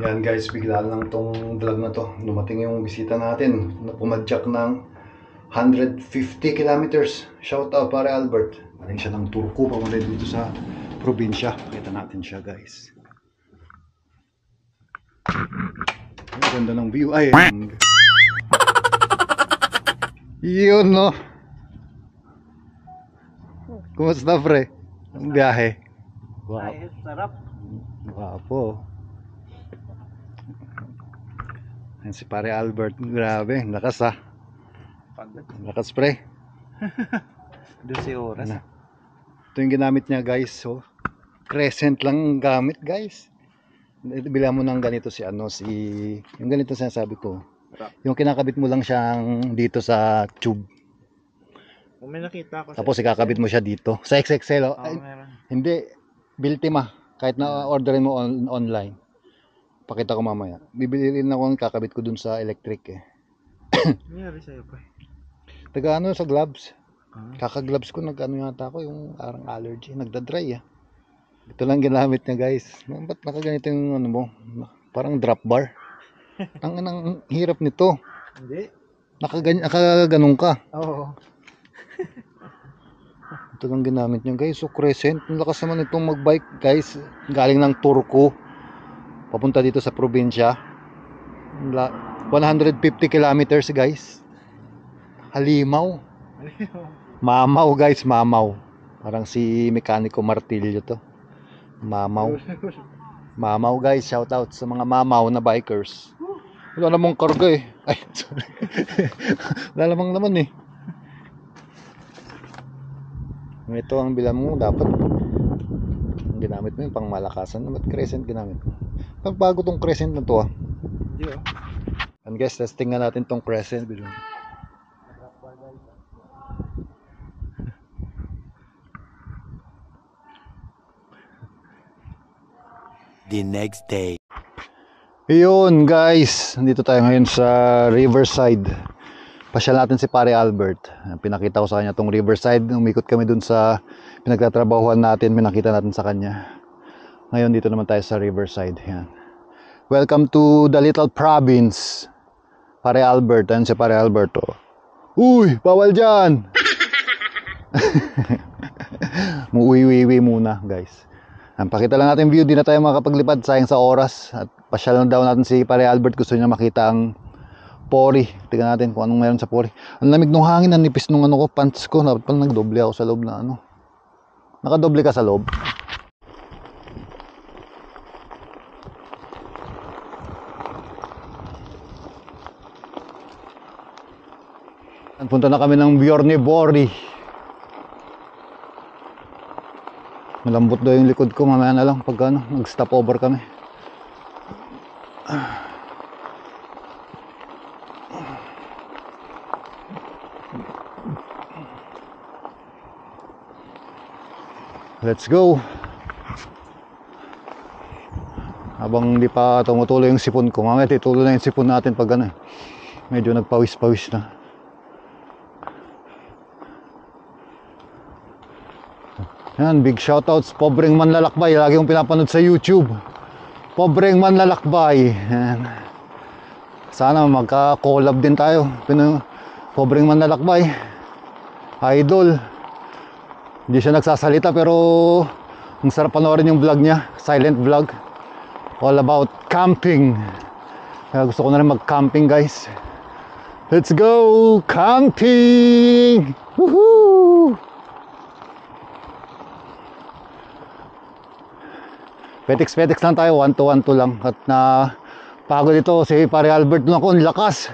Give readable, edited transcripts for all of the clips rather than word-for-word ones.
Ayan guys, bigla lang tong vlog na to. Dumating yung bisita natin na pumadyak ng 150 kilometers. Shout out pare Albert. Galing siya ng Turku, papunta dito sa probinsya. Kita natin siya guys. Ang ganda ng view. Ay, yun no. Kumusta pre? Ang biyahe. Wow. Ay, sarap. Wapo. Yan si pare Albert. Grabe, lakas ha. Lakas pre. 12 oras. Ano? Ito yung ginamit niya guys. So, crescent lang gamit guys. Bila mo ng ganito si ano, yung ganito sinasabi ko. Yung kinakabit mo lang siyang dito sa tube. Kung may nakita ko. Tapos ikakabit mo siya dito. Sa XXL. Oh. Ay, hindi. Biltima. Kahit na orderin mo online. Pakita ko mamaya. Bibili rin ako ng kakabit ko dun sa electric eh. Nangyari sa'yo pa. Taga ano sa gloves. Kaka-gloves ko nag-ano yata ako yung parang allergy. Nagda-dry ah. Ito lang ginamit niya guys. Ba't nakaganito yung ano mo? Parang drop bar. Ang hirap nito. Hindi. Nakaganon ka. Oo. Ito lang ginamit niya guys. So crescent. Ang lakas naman itong magbike guys. Galing ng Turku. Papunta dito sa probinsya. 150 kilometers guys. Halimaw. Mamaw guys, mamaw. Parang si Mekaniko Martillo to. Mamaw. Mamaw guys, shout out sa mga mamaw na bikers. Wala namang karga eh. Ay, sorry. Wala namang naman eh. Ito ang bilang mo dapat. Ang ginamit mo yung pang malakasan. Ba't crescent ginamit mo? Pagbago tong crescent na to ah. Hindi oh. And guys, testing nga natin tong crescent. The next day. Yun guys, nandito tayo ngayon sa Riverside. Pasyal natin si pare Albert. Pinakita ko sa kanya tong Riverside. Umikot kami dun sa pinagtatrabahuan natin. Pinakita natin sa kanya. Ngayon dito naman tayo sa Riverside. Yan. Welcome to the little province. Pare Albert. Ayan si pare Alberto. Uy, bawal dyan. Muuwi-wiwi muna guys. Pakita lang natin view. Di na tayo makapaglipad. Sayang sa oras. At pasyal lang daw natin si pare Albert. Gusto niya makita ang Pori. Tingnan natin kung anong meron sa Pori. Ang lamig ng hangin. Ang nipis nung ano ko. Pants ko. Dapat pala nagdoble ako sa loob na ano. Nakadoble ka sa loob. Punta na kami ng Bjorneborg. Malambot daw yung likod ko. Mamaya na lang pag ano, nag-stop over kami. Let's go. Habang hindi pa tumutuloy yung sipon ko. Mamaya tituloy na yung sipon natin pag ano, medyo nagpawis-pawis na. Yan, big shoutouts, Pobreng Manlalakbay. Lagi kong pinapanood sa YouTube. Pobreng Manlalakbay. Yan. Sana magka-collab din tayo. Pobreng Manlalakbay. Idol. Hindi siya nagsasalita pero ang sarap panoorin yung vlog niya. Silent vlog. All about camping. Kaya gusto ko na rin mag-camping guys. Let's go! Camping! Woohoo! Petex lang tayo, 1-2 lang. At na pagod ito si pare Albert doon ako, ang lakas.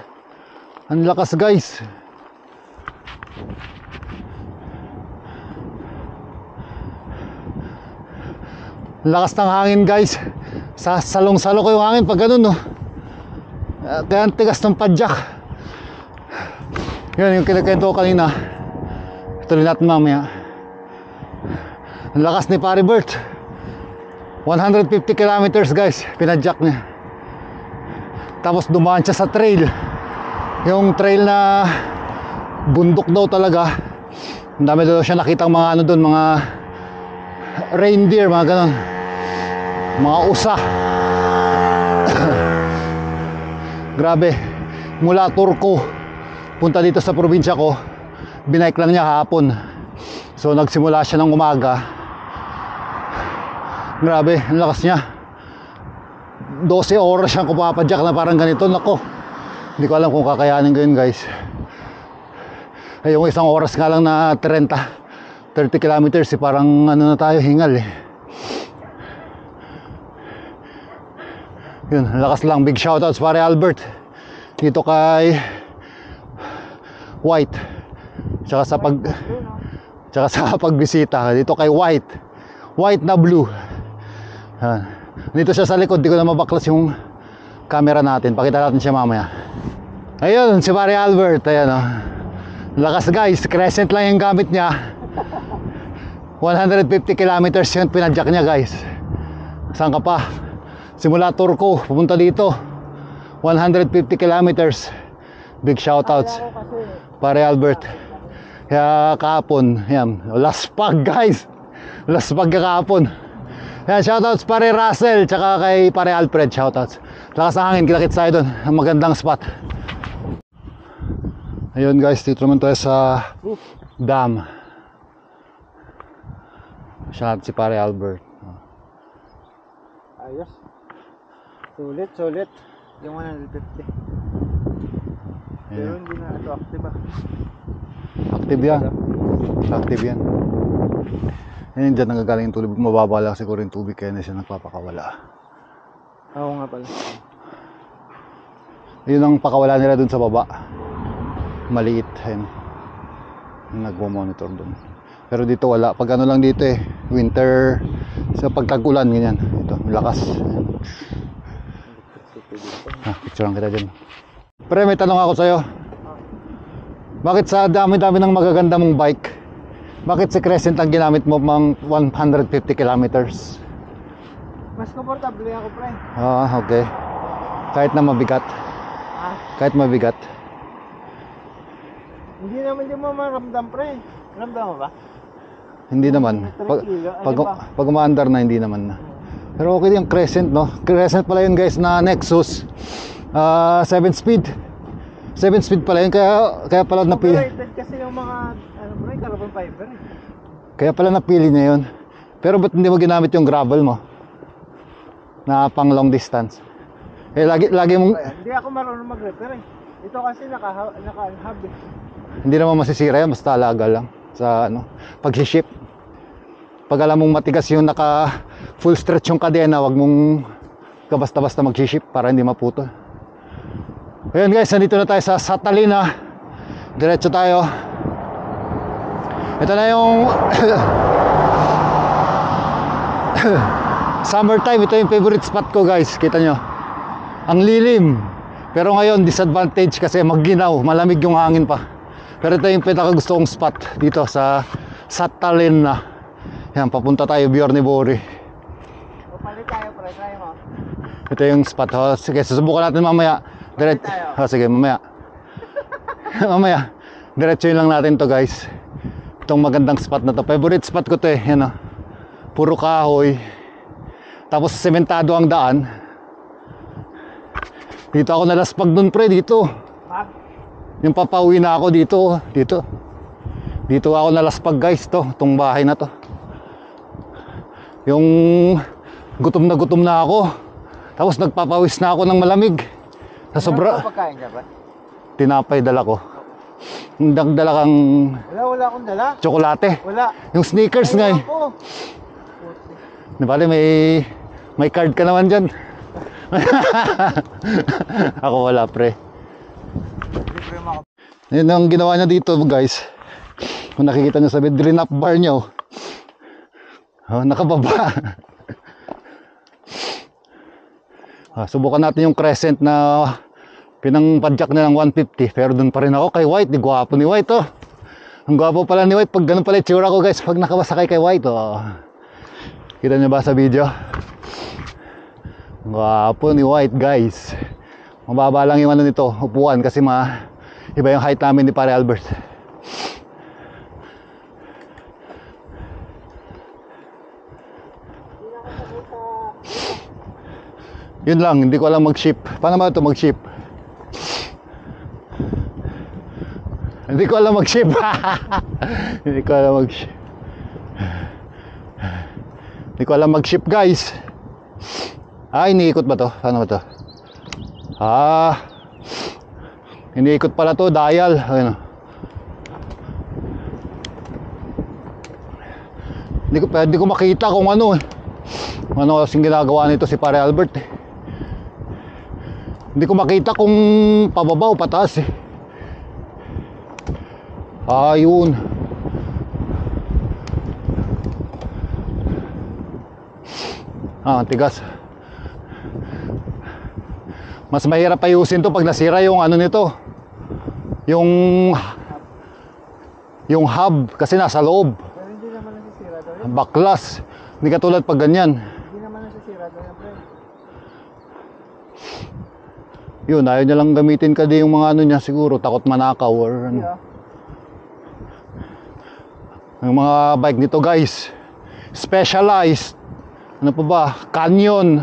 Ang lakas guys. Ang lakas ng hangin guys. Salong-salo ko yung hangin pag ganun no. Kaya ang tigas ng padyak. Yan yung kinakento ko kanina. Ituloy natin mamaya. Ang lakas ni pare Bert. 150 kilometers guys, pinadyak niya. Tapos dumaan siya sa trail. Yung trail na bundok daw talaga. Ang dami daw siya nakitang mga ano doon, mga reindeer, mga ganon. Mga usa. Grabe, mula Turco punta dito sa probinsya ko, binike lang niya hapon. So nagsimula siya ng umaga. Grabe, ang lakas niya. 12 oras siyang kumapadyak na parang ganito. Nako, hindi ko alam kung kakayanin ko yun, guys. Ay, yung isang oras nga lang na 30 kilometers, parang ano na tayo, hingal eh. Yun, lakas lang. Big shoutouts pare Albert dito kay White, tsaka sa pagbisita dito kay White na blue. Dito siya sa likod, di ko na mabaklas yung camera natin, pakita natin siya mamaya. Ayun, si pare Albert, ayan o. Lakas guys, crescent lang yung gamit niya. 150 kilometers yung pinadyak niya guys. Saan ka pa? Simula Turco, pupunta dito 150 kilometers. Big shoutouts pare Albert. Kaya kahapon, yan, laspag guys. Laspag kahapon. Yan, shoutouts pare Russell, tsaka kay pare Alfred, shoutouts. Lakas ng hangin, kita-kits tayo doon. Ang magandang spot. Ayun guys, dito naman tayo sa dam. Shout si pare Albert. Ayos. Sulit. Yung 150. Pero hindi na ito active ah. Active yan. Ayun, dyan nagagaling yung tubig. Mababa lang siguro yung tubig, kaya na siya nagpapakawala. Oo nga pala. Yun ang pakawala nila dun sa baba. Maliit. Ayun, nagmo-monitor dun. Pero dito wala. Pag ano lang dito eh, winter, sa pagtag-ulan, ganyan. Ito, lakas. Picture lang kita dyan. Pre, may tanong ako sa'yo. Bakit sa dami-dami ng magaganda mong bike, bakit si Crescent ang ginamit mo mang 150 kilometers? Mas komportable ako, pre. Okay. Kahit na mabigat. Kahit mabigat. Hindi naman yung mamaramdam, pre. Ramdam mo ba? Hindi naman. Pag umaandar na, hindi naman na. Pero okay yung Crescent, no? Crescent pala yun guys na Nexus 7 speed. 7 speed pala yun, kaya pala napili. Overrated kasi yung mga bro, carbon fiber eh. Kaya pala napili niya yun. Pero ba't hindi mo ginamit yung gravel mo na pang long distance? Eh lagi mong Hindi ako marunong mag-repair eh. Ito kasi naka-hub eh. hindi naman masisira yan, basta alaga lang sa ano, pag-ship. Pag alam mong matigas yung naka full stretch yung kadena, wag mong basta-basta mag-ship para hindi maputo. Ayun guys, nandito na tayo sa Catalina. Diretso tayo. Ito na yung summertime. Ito yung favorite spot ko guys. Kita nyo, ang lilim. Pero ngayon disadvantage kasi magginaw, malamig yung hangin pa. Pero ito yung pinaka gusto kong spot dito sa Catalina. Yan, papunta tayo Bjorneborg. Palit tayo, pre. Try mo. Ito yung spot. Sige, susubukan natin mamaya. Sige, mamaya. Mamaya. Diretso lang natin to guys. Itong magandang spot na to. Favorite spot ko to eh. Yan o. Puro kahoy. Tapos sementado ang daan. Dito ako nalaspag dun pre. Dito. Yung papauwi na ako dito. Dito ako nalaspag guys to. Itong bahay na to. Yung gutom na ako. Tapos nagpapawis na ako ng malamig. Sa sobra. Ano pagkain ka ba? Tinapay dala ko. Dala kang Wala akong dala. tsokolate. Wala. Yung sneakers nga eh. Ako. Nabali, may card ka naman dyan. Ako wala pre. Yun ang ginawa niya dito guys. Kung nakikita nyo sa drain up bar nyo, nakababa. Subukan natin yung Crescent na pinangpadyak na ng 150. Pero dun pa rin ako kay White. Di gwapo ni White oh. Ang gwapo pala ni White. Pag ganun pala itsura ko guys, pag nakabasakay kay White oh. Kita nyo ba sa video? Gwapo ni White guys. Mababa lang yung ano nito, upuan, kasi iba yung height namin ni pare Albert. Yun lang, hindi ko alam mag-ship. Paano ba ito mag-ship? Hindi ko alam mag-ship. Hindi ko alam mag-ship. Hindi ko alam mag-ship, guys. Iniikot ba to? Ano ba to? Iniikot pala to, dial. Ayun. Hindi ko makita kung ano kasing ginagawa nito si Pare Albert eh. Hindi ko makita kung pababa o pataas eh. Ayun. Tigas. Mas mahirap ayusin to pag nasira yung ano nito. Yung hub kasi nasa loob. Pero hindi naman nasisira daw yun. Baklas. Hindi katulad pag ganyan. Hindi naman nasisira daw yan, pre. Yun, ayaw niya lang gamitin kasi yung mga ano niya siguro, takot manakaw or ano. Yeah. Yung mga bike nito guys, specialized. Ano pa ba? Canyon,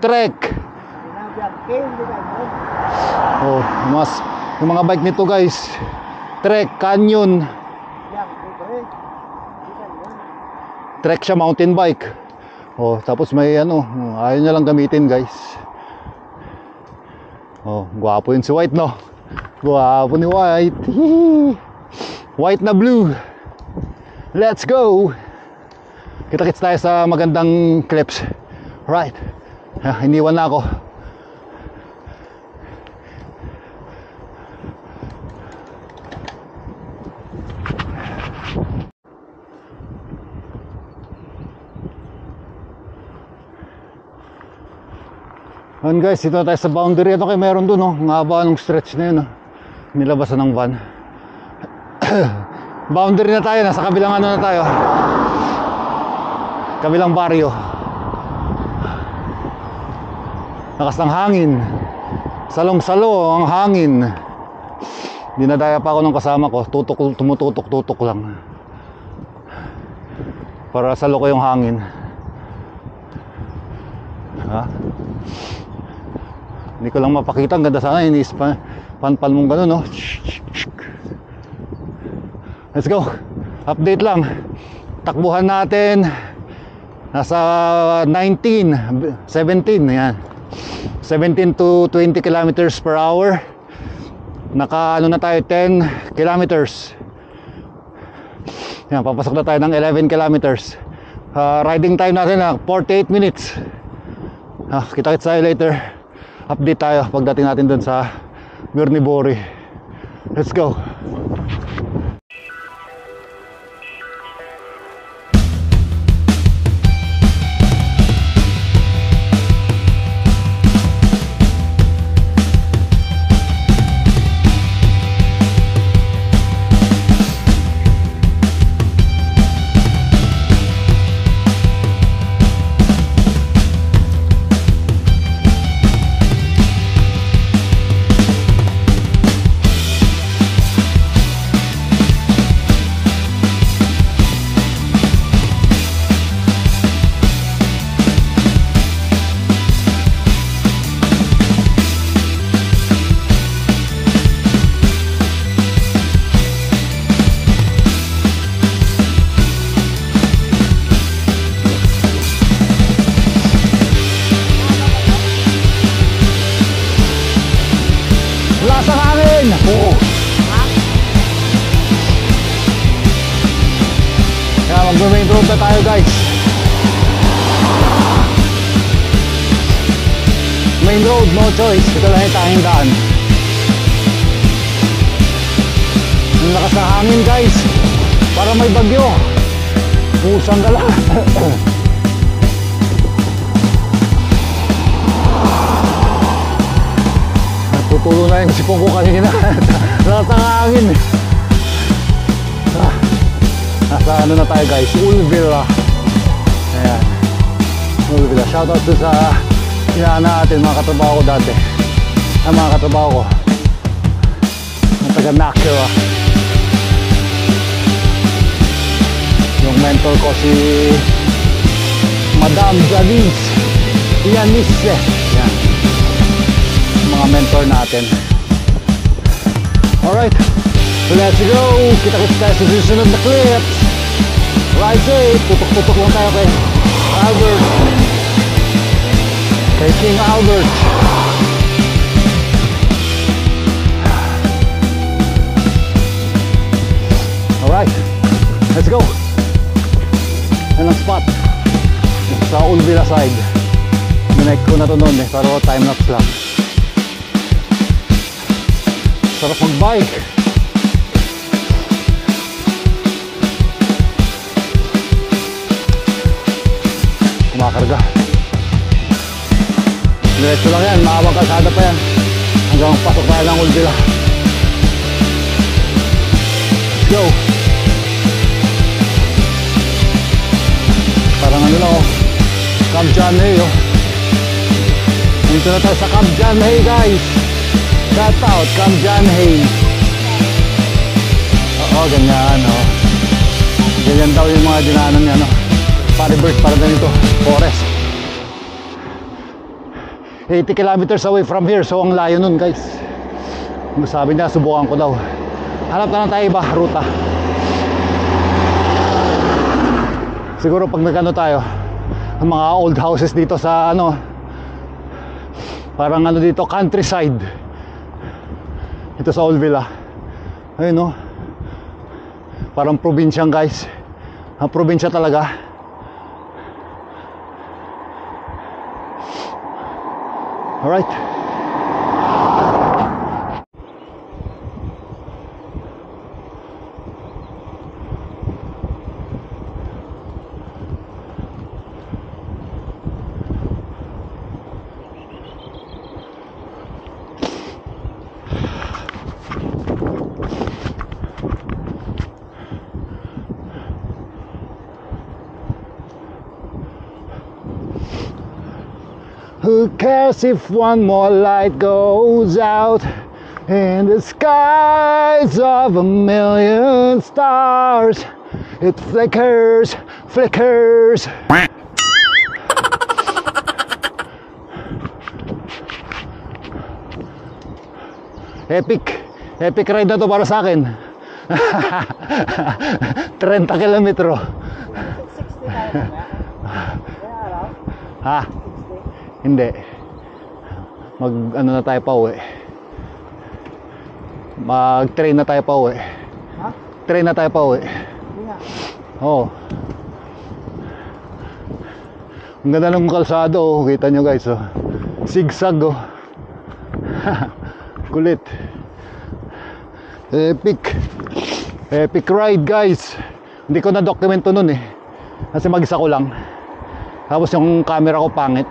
Trek. Sinabi hindi ka yun. Yung mga bike nito guys, Trek, Canyon. Yan, dito eh. Hindi ka yun. Trek siya, mountain bike. Tapos may ano, ayaw niya lang gamitin guys. Gwapo yun si White, no? Gwapo ni White. White na blue. Let's go. Kita-kits tayo sa magandang clips. Right. Iniwan na ako. Ayan guys, dito tayo sa boundary. Ito kayo meron dun, ang haba ng stretch na yun, nilabasan ng van. Boundary na tayo, nasa kabilang ano na tayo, kabilang baryo. Lakas ng hangin, salong-salo ang hangin. Dinadaya pa ako ng kasama ko, tumututok lang para salo ko yung hangin. Hindi ko lang mapakita, ang ganda sana, panpal mong gano'n, no? Let's go. Update lang. Takbuhan natin nasa 17, yan. 17 to 20 kilometers per hour. Naka ano na tayo, 10 kilometers. Yan, papasok na tayo ng 11 kilometers. Riding time natin 48 minutes. Kita-kits tayo later. Update tayo pagdating natin dun sa Burnibori. Let's go. Kaya mag-main road na tayo guys. Main road, no choice. Ito lang yung tanging daan. Ang lakas ng hangin guys. Para may bagyo. Pusang gala. Tutulo na yung sipong ko kanina. Lakas ng hangin. Nasa ano na tayo guys, Ulvilla. Ayan, Ulvilla. Shoutout to sa inaan natin, mga katrabaho ko dati. Mga katrabaho ko ang taga Nakira. Yung mentor ko si Madam Janice. Yan, mga mentor natin. Alright, Let's go! Kita-kits tayo sa susunod na clips. Ride safe! Putok-putok lang tayo kay Albert. Kay King Albert. Alright, let's go! Yan ang spot sa Ulvila side. Minike ko na to noon eh, pero time lapse lang. Sarap mag-bike. Kumakarga. Diretso lang yan, mahabang kalsada pa yan hanggang pasok tayo ng Ulvila. Let's go! Parang ano lang oh, Camp John Hay oh. Dito na tayo sa Camp John Hay guys. Shout out Camp John Hay. Oo, ganyan oh. Ganyan daw yung mga dinaanan niya no. Paribird para ganito, forest. 80 kilometers away from here, so ang layo nun guys. Sabi niya, subukan ko daw. Hanap na lang tayo iba, ruta. Siguro pag nagano tayo, ang mga old houses dito sa ano, parang ano dito, countryside. Ito sa Ulvila. Ayun no. Parang probinsya guys. Ang probinsya talaga. Alright. Who cares if one more light goes out in the skies of a million stars? It flickers, flickers. Epic ride na to para sa akin. 30 kilometro. 60 tayo na. Kaya araw? Ha? Hindi. Mag ano na tayo pa uwi. Mag train na tayo pa uwi. Ha? Train na tayo pa uwi. Hindi nga. Oo. Ang ganda ng kalsado oh. Kita nyo guys oh. Zigzag oh. Kulit. Epic ride guys. Hindi ko na dokumento nun eh. Kasi mag-isa ko lang. Tapos yung camera ko pangit.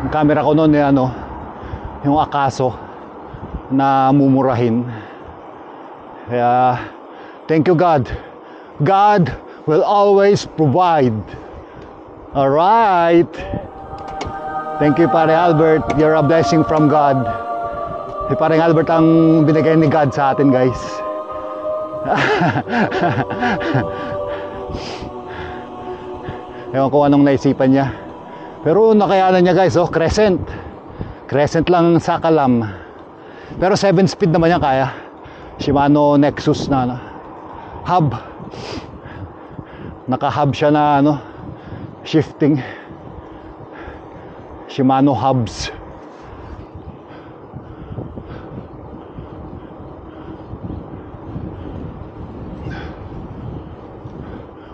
Yung camera ko noon eh ano, yung Akaso na mumurahin. Kaya thank you God. God will always provide. Alright. Thank you Pare Albert. You're a blessing from God. Si Pare Albert ang binigay ni God sa atin guys. Ewan ko anong naisipan niya. Pero nakayanan niya guys oh, crescent lang sa Kalam. Pero 7 speed naman yan kaya. Shimano Nexus na ano, hub. Naka-hub siya na ano, shifting. Shimano hubs.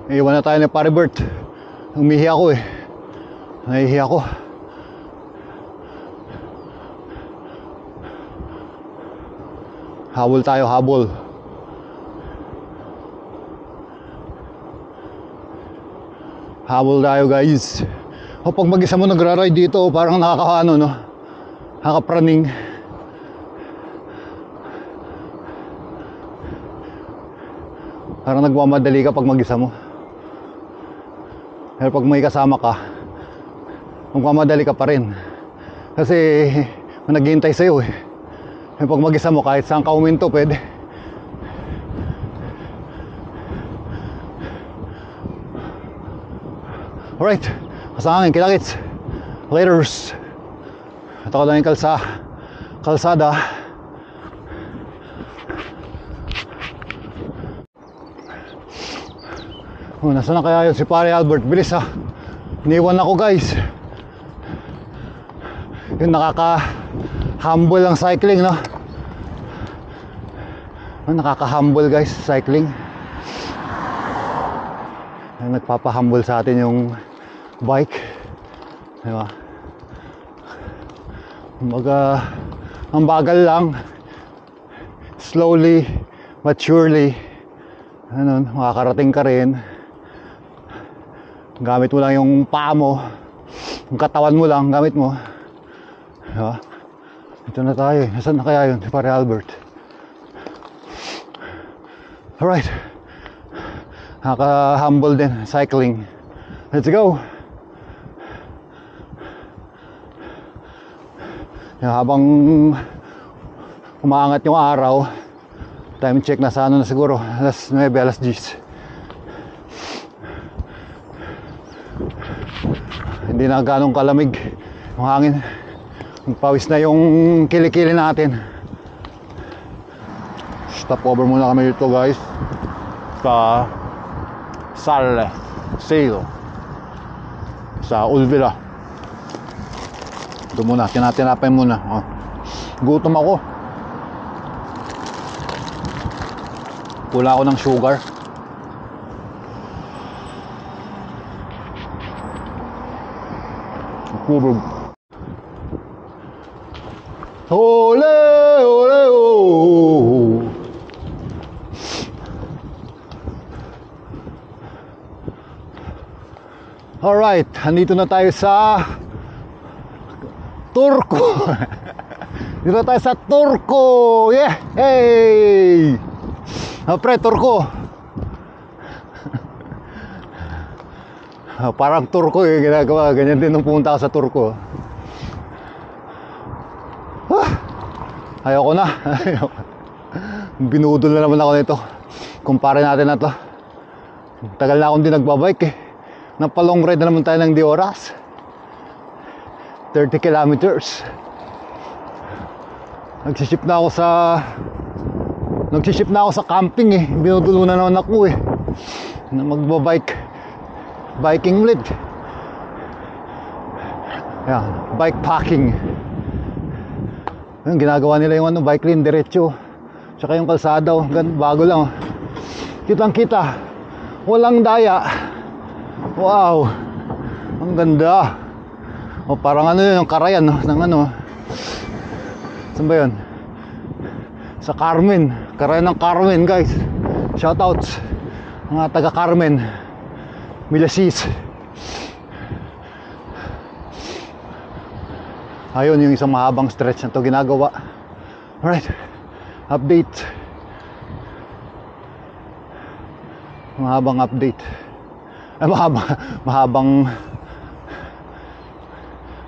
Iwan na tayo ni Pare Bert. Umihi ako eh. Nahihi ako. Habol tayo, habol. Habol tayo guys. O pag mag-isa mo nagra-ride dito, parang nakakaano no? Nakakapraning. Parang nagmamadali ka pag mag-isa mo. Pero pag may kasama ka, magmamadali ka pa rin. Kasi may naghihintay sa'yo eh. Pag mag-isa mo, kahit saan ka uminto, pwede. Alright, kasama kita-kits. Laters. Ito ko lang yung kalsada. Oh, nasaan na kaya yun si Pare Albert? Bilis ha. Iniwan ako guys. Yung nakaka-humble ang cycling, no? Nakaka-humble guys, cycling. Nagpapa-humble sa atin yung bike. Diba? Kumbaga, ang bagal lang. Slowly but surely, ano, makakarating ka rin. Gamit mo lang yung paa mo, yung katawan mo lang, gamit mo. Diba? Ito na tayo. Nasaan na kaya yun? Pare Albert. Alright. Nakaka-humble din, cycling. Let's go! Habang umaangat yung araw, time check na sa ano na siguro, alas 9, alas 10. Hindi na ganong kalamig yung hangin. Pawis na yung kilikili natin. Stop over muna kami dito guys sa Sale sa Ulvila. Ito muna, tinatinapay muna. Oh. Gutom ako. Wala ako ng sugar. Kubog. Ole, ole, oh. Alright, andito na tayo sa Turco. Dito na tayo sa Turco. Yeah, hey. Pre, Turco. Parang Turco yung ginagawa. Ganyan din nung pumunta ako sa Turco. Ayoko na. Binudol na naman ako nito. Kumpare natin na to. Tagal na akong di nagbabike eh. Napalong ride na naman tayo ng di oras. 30 kilometers. Nagsiship na ako sa camping eh. Binudulo na naman ako eh. Na magbabike. Biking ulit. Yan, bike packing. Yung ginagawa nila yung ano, bike lane diretso. Tsaka yung kalsada, oh, bago lang. Oh. Kitang kita. Walang daya. Wow. Ang ganda. O parang ano yun, yung karayan no? Ng ano. Saan ba yun? Sa Carmen. Karayan ng Carmen guys. Shoutouts mga taga Carmen Milasis. Ayun yung isang mahabang stretch na to ginagawa. Alright. Update. Mahabang update.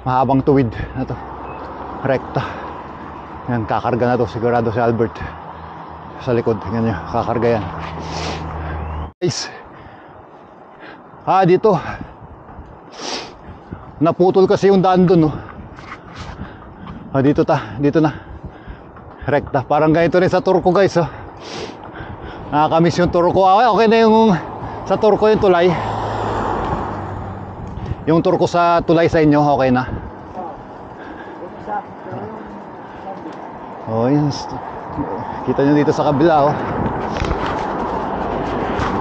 Mahabang tuwid na to. Rekta. Yan, kakarga na to. Sigurado si Albert sa likod. Tingnan nyo, kakarga yan. Guys. Dito. Naputol kasi yung daan dun, no? Dito na. Rekta. Parang ganito rin sa Turco, guys, oh. Nakakamiss yung Turco. Okay na yung sa Turco yung tulay. Yung Turco sa tulay sa inyo, okay na? Oh, yun. Kita nyo dito sa kabila, oh.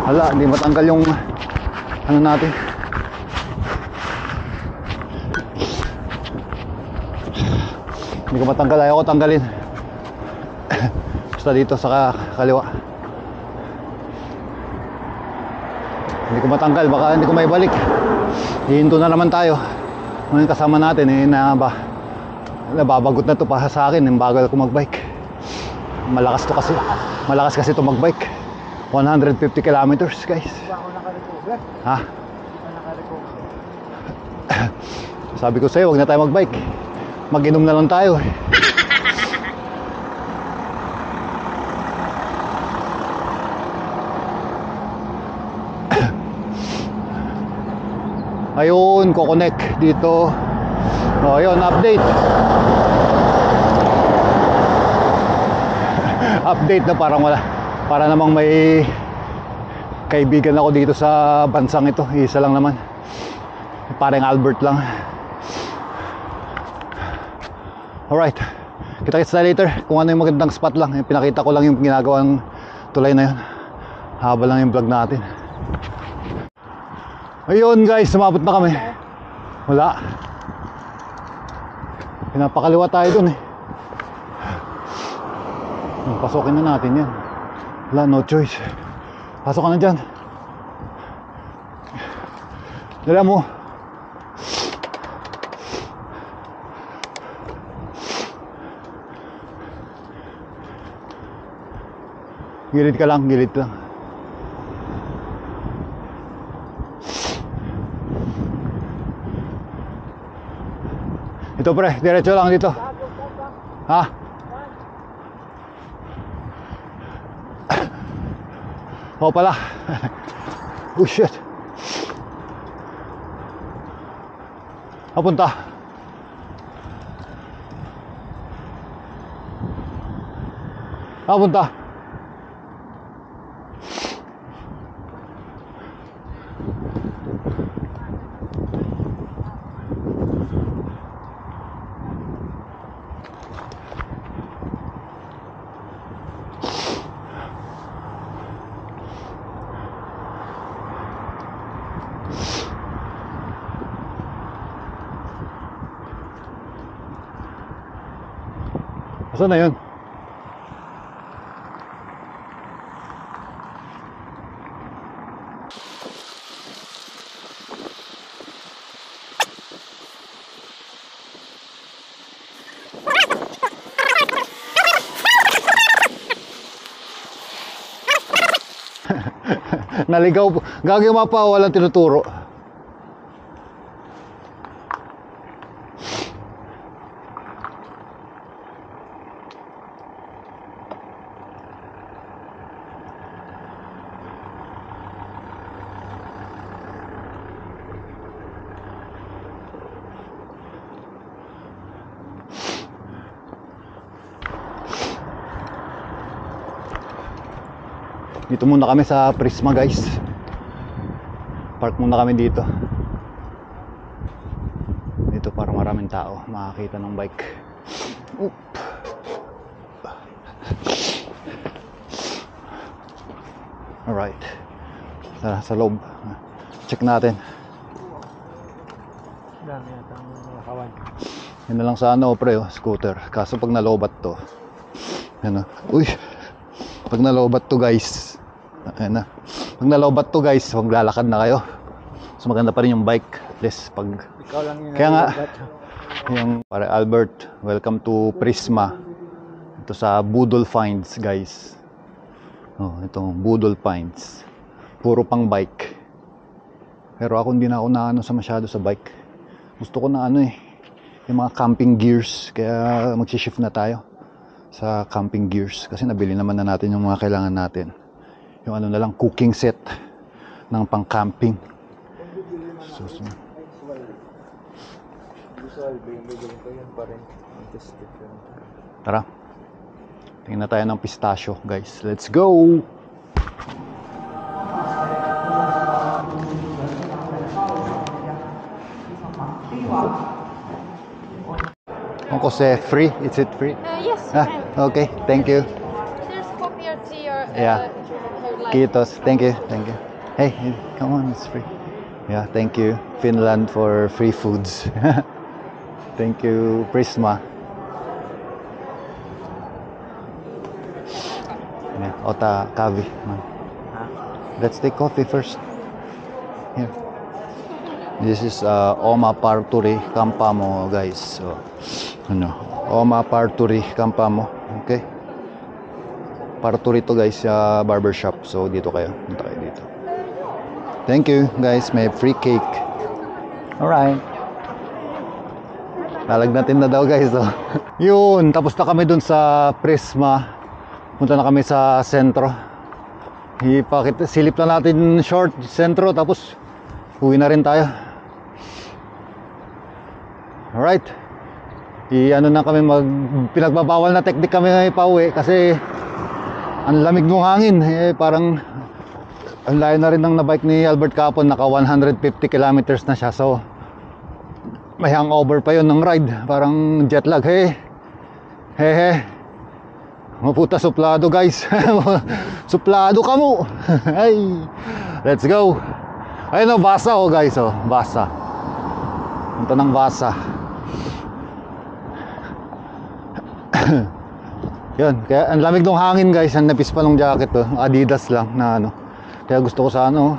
Hala, hindi matanggal yung ano natin. Hindi ko matanggal, ayaw ko tanggalin. Basta dito sa kaliwa. Hindi ko matanggal, baka hindi ko maibalik. Hihinto na naman tayo. Ngayon kasama natin nababagot na to pa sa akin. Yung bagal ko magbike. Malakas kasi to magbike. 150 kilometers guys. Ako naka-recover. Ha? Naka-recover. Sabi ko sa'yo, wag na tayo magbike. Mag-inom na lang tayo. Ayun, kukonek dito Oh, yun, update. Update na parang wala. Para namang may kaibigan ako dito sa bansang ito. Isa lang naman. Parang Albert lang. Alright. Kita-kits tayo later. Kung ano yung magandang spot lang. Pinakita ko lang yung ginagawang tulay na yun. Haba lang yung vlog natin. Ayun guys, sumabot na kami. Wala. Pinapakaliwa tayo dun eh. Pasokin na natin yan. Wala, no choice. Pasok ka na dyan. Dala mo. Gilid ka lang, gilid lang. Ito pre, diretso lang dito. Ha? Oh pala. Oh shit. Papunta. Papunta. Saan na yun? Naligaw po. Gagi mapa, walang tinuturo. Dito muna kami sa Prisma guys. Park muna kami dito. Dito para maraming tao makakita ng bike. Oop. Alright. Sa loob. Check natin. Dami yata ang mga kawan. Yun na lang sa ano pre, scooter. Kaso pag nalobat to. Ano? Uy. Pag nalobat to guys. Ayan na. Pag nalobat to guys, maglalakad na kayo. So maganda pa rin yung bike. At least pag... Ikaw lang yung Kaya nga, nalibat. yung pare Albert, welcome to Prisma. Ito sa Budol Finds guys. Oh, itong Budol Finds. Puro pang bike. Pero ako hindi na ako naano sa masyado sa bike. Gusto ko na ano eh, yung mga camping gears. Kaya magsishift na tayo sa camping gears. Kasi nabili naman na natin yung mga kailangan natin. Yung ano na lang, cooking set ng pang camping. So, tara. Tingnan na tayo ng pistachio, guys. Let's go! Uncle say free? Is it free? Yes, Ah, okay, thank you. there's coffee or tea or Yeah. if you like. Kiitos. Thank you. Thank you. Hey, come on, it's free. Yeah, thank you, Finland, for free foods. Thank you, Prisma. Yeah, ota kavi. Let's take coffee first. Here. This is Oma Parturi Kampamo, guys. So, ano, Oma Parturi Kampamo. Okay. Parturi to guys, barbershop. So dito kayo. Punta kayo dito. Thank you, guys. May free cake. Alright. Lalagnatin na daw guys. Oh. Yun, tapos na kami dun sa Prisma. Punta na kami sa sentro. Silip na natin short sentro. Tapos uwi na rin tayo. Alright. Ano na kami pinagbabawal na technique kami ngayon pauwi kasi ang lamig ng hangin. Parang ang layo na rin ng na-bike ni Albert Capon, naka 150 kilometers na siya. So may hangover pa yun ng ride. Parang jet lag. Maputa suplado guys. Suplado ka mo. Ay, let's go. Ayun o, Basa o guys o, Basa. Punta ng Basa. Yun, kaya ang lamig ng hangin guys. Ang napis pa ng jacket to, Adidas lang na ano. Kaya gusto ko sa ano,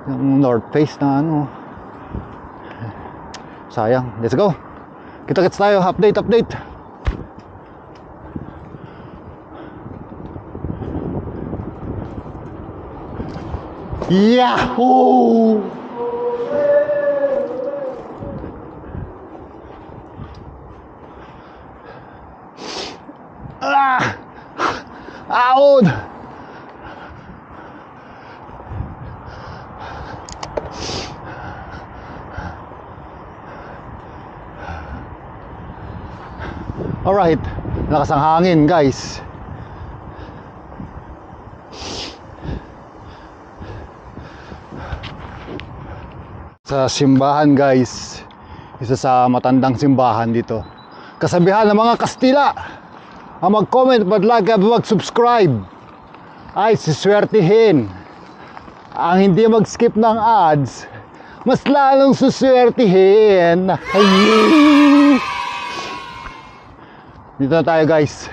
yung North Face na ano. Sayang, let's go. Kita-kits tayo, update. Yahoo! Out! Alright, lakas ang hangin guys. Sa simbahan guys, isa sa matandang simbahan dito. Kasabihan ng mga Kastila, ang mag-comment, mag-like at mag-subscribe ay siswertihin. Ang hindi mag-skip ng ads, mas lalong suswertihin. Dito na tayo guys.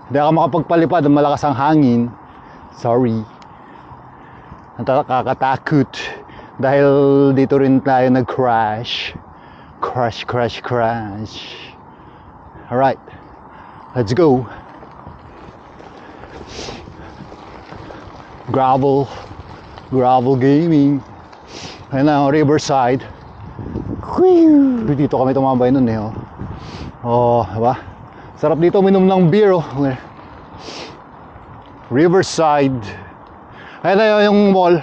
Hindi ako makapagpalipad, malakas ang hangin. Sorry. Nakakatakot. Dahil dito rin tayo nag-crash. Crash. Alright. Let's go. Gravel gaming. Ayun na, Riverside. Dito kami tumambay nun eh. Oh, diba? Sarap dito uminom ng beer. Riverside. Ayun na yung mall.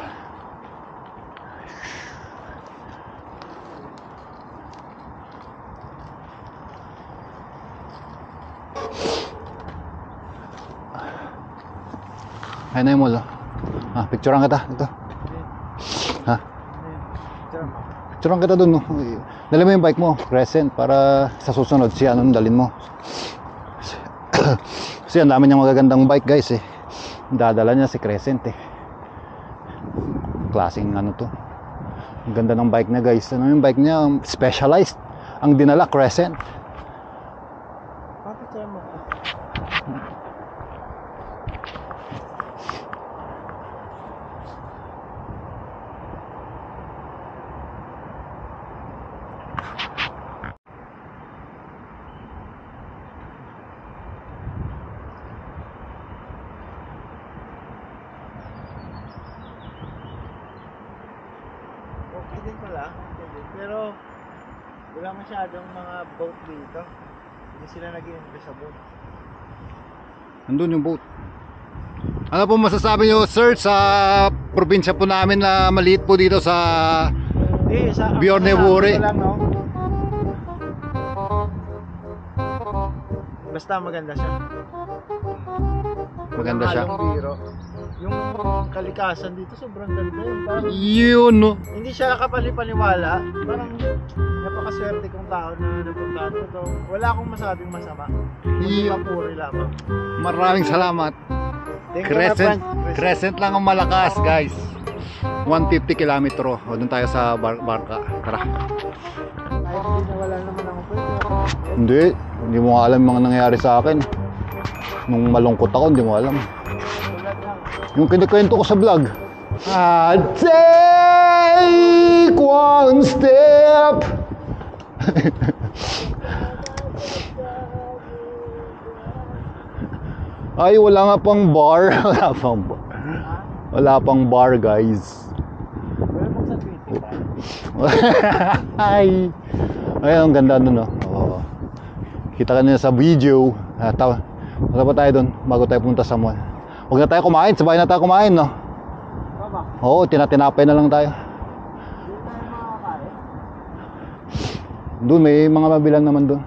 Ayun na yung mall. Picturean kita. Ito. Picturean kita dun. Dali mo yung bike mo, Crescent, para sa susunod si anong dalin mo. Kasi ang dami niyang magagandang bike guys eh. Dadala niya si Crescent eh. Klaseng ano to. Ang ganda ng bike niya guys. Ano yung bike niya? Specialized. Ang dinala, Crescent. Papicture mo. Okay din pala. Okay din. Pero wala masyadong mga boat dito. Hindi sila nag-i-invest sa boat. Andun yung boat. Ano po masasabi nyo sir sa probinsya po namin na maliit po dito sa Bjornevore? Basta maganda siya. Maganda siya. Halong biro. Yung kalikasan dito sobrang ganda yun. Parang Yun no. hindi siya kapalipaniwala. Parang napakaswerte kong tao na napuntahan ko. Wala akong masabing masama. Hindi mapuri lamang. Maraming salamat. Thank you, my friend. Crescent lang ang malakas guys. 150 kilometro. O doon tayo sa barka. Tara. Kahit hindi nawala naman ako pwede. Hindi mo nga alam yung mga nangyari sa akin. Nung malungkot ako, hindi mo alam. Yung kinikwento ko sa vlog. Take one step. Ay, wala nga pang bar. Wala pang bar guys. Ay, ang ganda nun oh. Kita ka nyo sa video. Wala pa tayo dun bago tayo punta sa mall. Huwag na tayo kumain, sabay na tayo kumain no. Oo, tinatinapay na lang tayo. Doon may mga mabilan naman doon.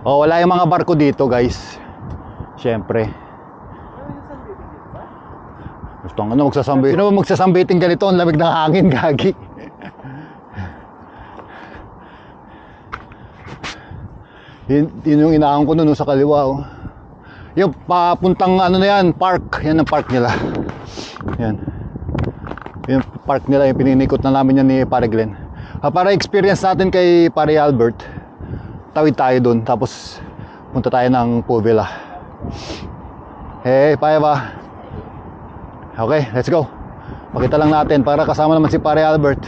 Oh, wala yung mga barko dito, guys. Siyempre. Gusto nga na magsasambitin. Sino ba magsasambitin ganito? Ang lamig ng hangin, gagi. Yun yung inaahan ko nun sa kaliwa, oh. Yung papuntang ano na yan, park. Yan ang park nila. Yan. Yung park nila, yung pininikot na namin yan ni Pare Glenn. Para experience natin kay Pare Albert, tawid tayo dun. Tapos punta tayo ng Povila. Hey, paya ba? Okay, let's go. Pakita lang natin para kasama naman si Pare Albert.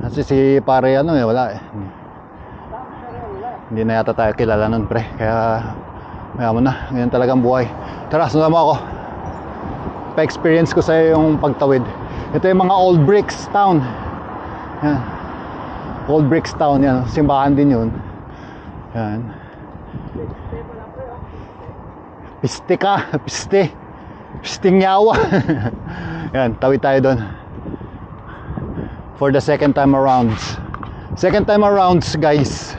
Kasi si Pare ano wala eh. Hindi na yata tayo kilala nun, pre. Kaya mayaman na, ganyan talagang buhay. Tara, sundan mo ako. Pa-experience ko sa'yo yung pagtawid. Ito yung mga old bricks town. Yan. Old bricks town yan. Simbahan din yun. Yan. Piste ka. Piste. Pisting yawa. Yan, tawid tayo doon. For the second time around. Second time around, guys.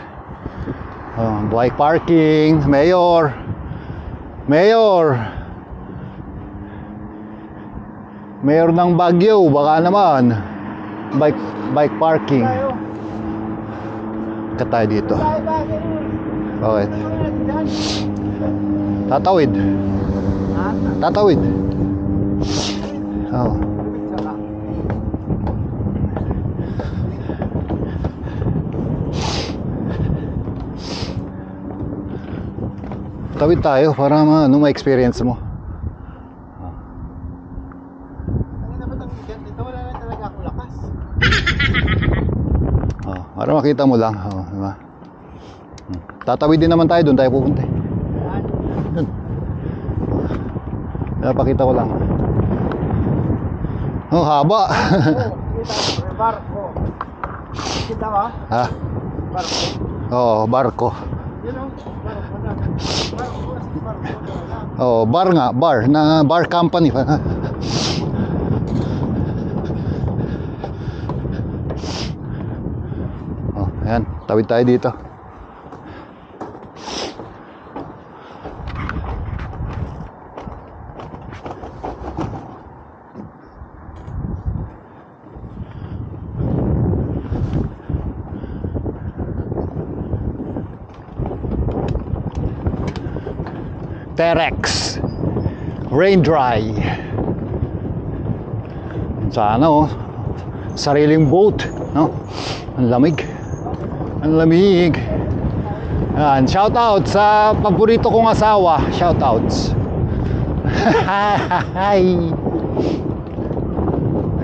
Bike parking. Mayor. Mayor. Mayor ng Baguio, baka naman. Bike parking. Kat tayo dito. Okay. Tatawid. Tatawid. Oh. Tawid tayo para ma-experience mo. Para makita mo lang, diba? Tatawid din naman tayo, doon tayo pupunta. Pakita ko lang. Oh, haba. Barko. Kita ba? Ha? Barko. Oo, barko. Yun o, barko na. Barko. Oh, bar nga, bar na bar company. Oh, ayan, tawid tayo dito. Terex Rain Dry. Sana oh, sariling boat, no? Ang lamig. Ang lamig. Yan, shout out sa paborito kong asawa. Shout outs. Hi.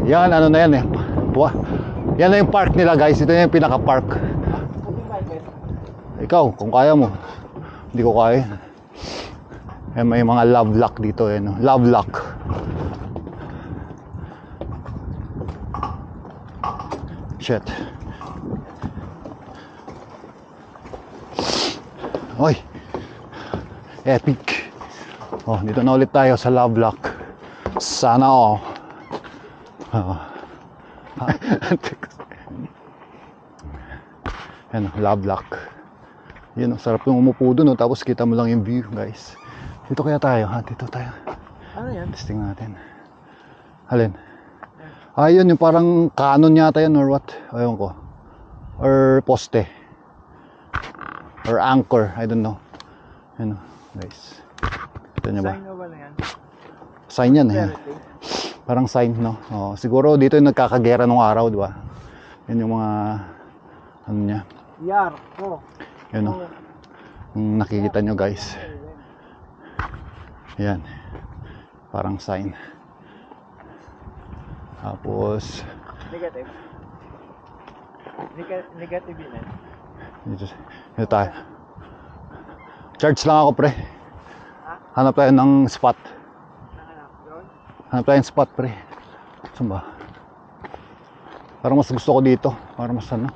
Yan, ano na yan eh. Yan na yung park nila, guys. Ito na yung pinaka park. Ikaw, kung kaya mo. Hindi ko kaya. Eh, may mga love lock dito eh, no? Love lock. Shit. Oy. Epic. Oh, dito na ulit tayo sa love lock. Sana oh. Yan, love lock. Yun, sarap yung umupo dun, no? Tapos kita mo lang yung view, guys. Dito kaya tayo, ha? Dito tayo. Ano yan? Testing natin. Alin? Yun, yung parang canon yata yan or what? Ayun ko. Or poste. Or anchor, I don't know. Ayun, guys. Kita nyo ba? Sign na ba na yan? Sign yan, eh. Parang sign, no? Oh, siguro dito yung nagkakagera nung araw, di ba? Yun yung mga, ano niya. Yarko. Yun, no? Kung nakikita nyo, guys. Yan, parang sign. Tapos Negative. Negative yun eh. Dito tayo. Charge lang ako, pre. Hanap tayo ng spot. Hanap tayo ng spot, pre. Saan ba? Parang mas gusto ko dito. Parang mas ano.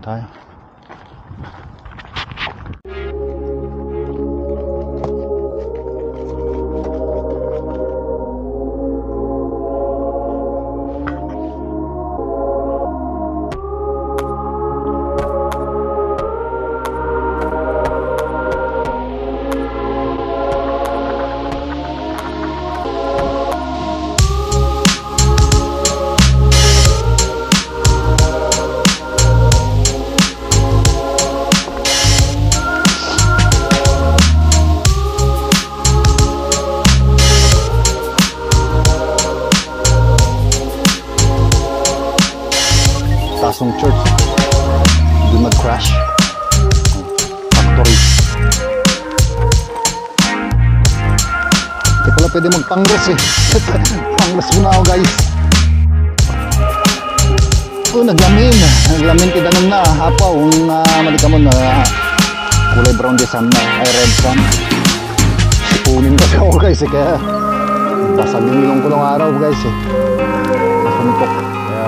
Tayo. Pasong church. Hindi mag-crash. Factory. Hindi pala pwede mag-pangros eh. Pangros muna ako guys. Oh, naglamin. Naglamin titanong na. Hapaw. Malikamon na kulay brown di sun na. Ay red sun. Sipunin kasi ako guys eh. Kaya basag yung ilong ko ng araw guys eh. Nasuntok.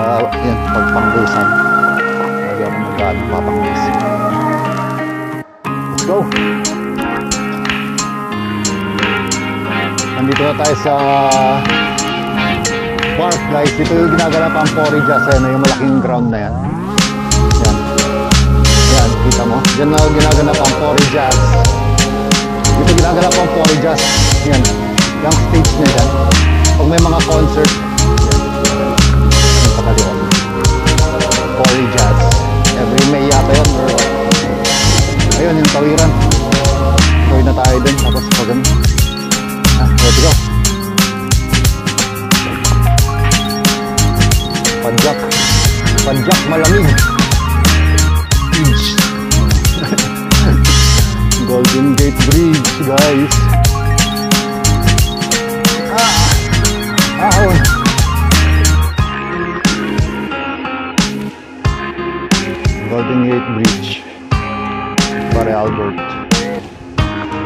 Kaya yan, pagpangrisan. Lagi ako nagano papangris. Let's go! Nandito na tayo sa park guys. Dito yung ginaganap ang Porijas. Ayan, yung malaking ground na yan. Yan. Yan, kita mo. Diyan na ginaganap ang Porijas. Dito ginaganap ang Porijas. Yan. Yung stage na dyan. Pag may mga concert. Yan. Yung pakaliwan. Porijas. Every May yata yun. Ayun, yung tawiran. Tawid na tayo dun. Tapos pag let's go. Padjak. Padjak malamig. Bridge. Golden Gate Bridge, guys. Ahon. Golden Gate Bridge. Pare Albert.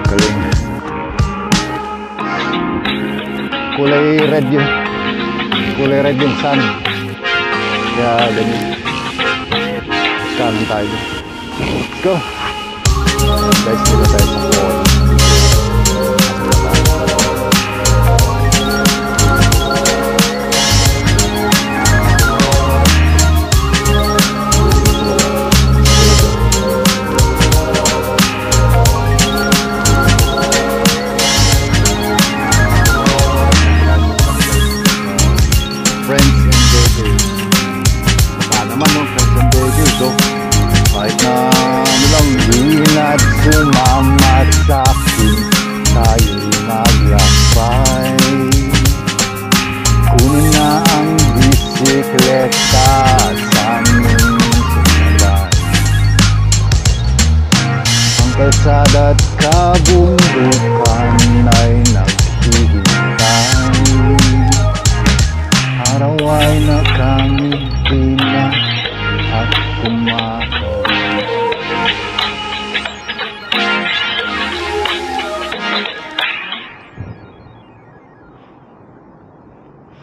Galing. Kulay red yun. Kulay red yung sun. Kaya ganyan. Kanan tayo. Let's go. Guys, dito tayo sa fall. Kahit na lang din at sumama sa akin, tayo'y maglakbay. Kunin na ang bisikleta sa aming sumabay. Ang kalsada at kabundukan ay naghihintay. Araw ay nakangiti na at kumakaw.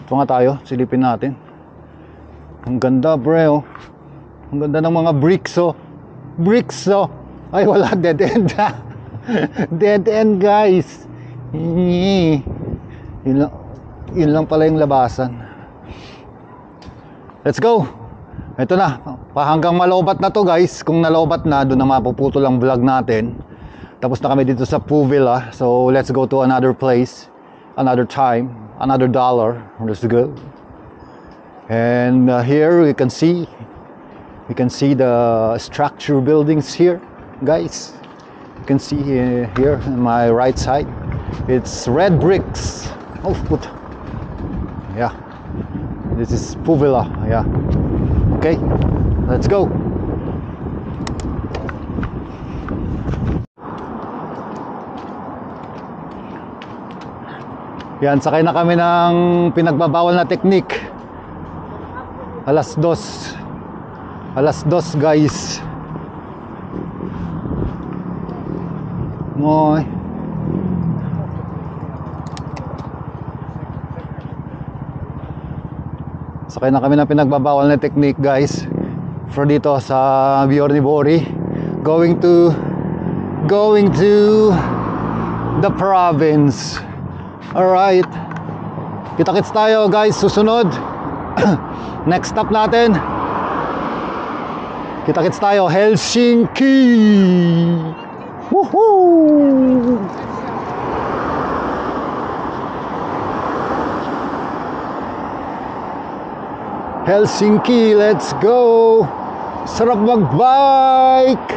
Ito nga tayo, silipin natin. Ang ganda bre oh. Ang ganda ng mga bricks oh. Bricks oh. Ay wala, dead end. Dead end guys. Yun lang pala yung labasan. Let's go. Ito na, hanggang malobat na to guys. Kung nalobat na, doon na mapuputol ang vlog natin. Tapos na kami dito sa Puvilla. So let's go to another place, another time, another dollar. Let's go. And here we can see the structure buildings here guys. You can see here on my right side, it's red bricks. Oh put. Yeah, this is Puvilla. Yeah. Okay, let's go. Yan, sakay na kami ng pinagbabawal na technique. Alas 2. Alas 2 guys. Moy. Sakay na kami ng pinagbabawal na technique guys. For dito sa Bjorn Borg. Going to the province. Alright. Kita-kits tayo guys. Susunod. Next stop natin. Kita-kits tayo. Helsinki. Woohoo! Helsinki, let's go! Sarap mag-bike!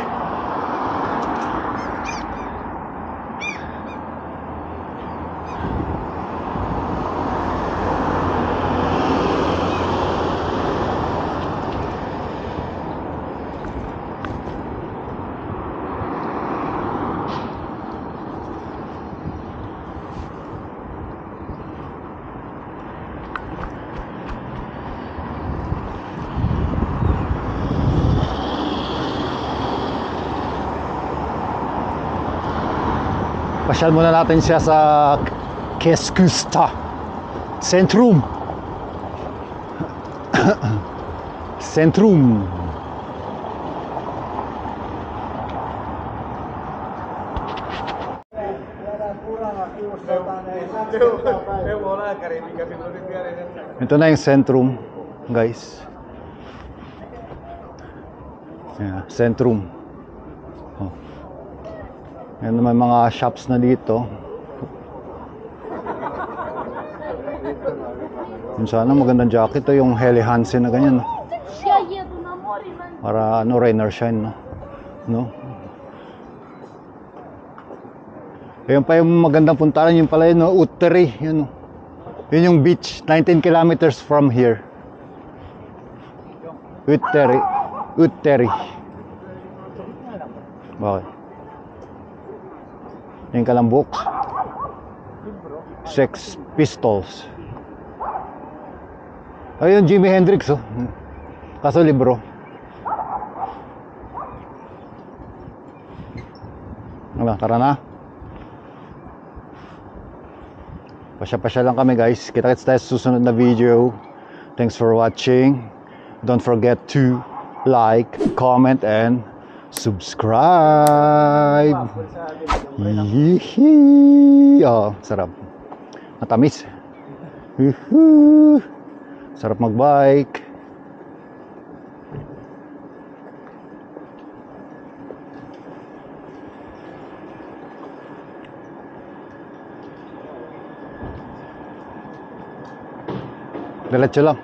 Pasyal muna natin siya sa Keskusta Centrum. Centrum. Ito na yung Centrum, guys. Yeah, Centrum. Oh. Yan naman mga shops na dito. Yung sana magandang jacket to, yung Helly Hansen na ganyan, no? Para ano, rain or shine, no? No? Ayun pa yung magandang puntahan, yung pala yun, no? Utteri, yun, no? Yun yung beach, 19 kilometers from here. Utteri. Utteri. Bakit? Yung Kalambok. Sex Pistols. Ayun, Jimi Hendrix, oh. Kaso libro. Wala, tara na. Pasya-pasya lang kami, guys. Kita-kits tayo sa susunod na video. Thanks for watching. Don't forget to like, comment, and subscribe. Yee-hee. Oh, sarap. Matamis. Woohoo. Sarap magbike. Diretso lang.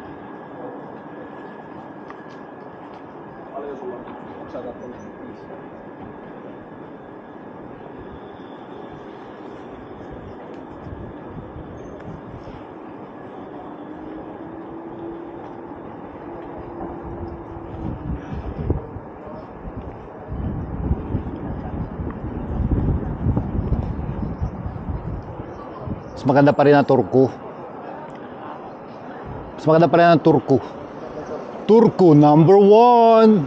Mas maganda pa rin ang Turku. Mas maganda pa rin ang Turku. Turku number 1.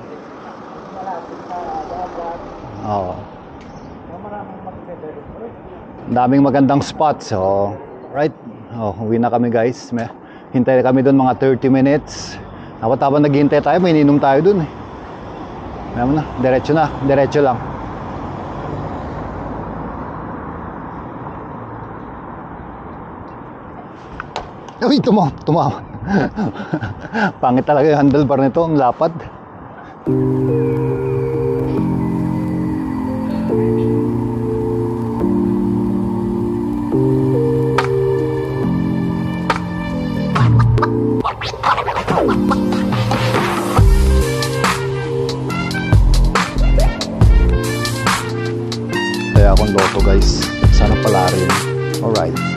Oo. Daming magandang spots. So, right? Oh, uwi na kami, guys. Hintay kami doon mga 30 minutes. Dapat habang naghihintay tayo, may ininom tayo doon eh. Alam mo na, diretso na. Diretso lang. Uy, tumawa. Pangit talaga yung handlebar nito, ang lapad. Kaya akong loto, guys. Sana pala rin. Alright.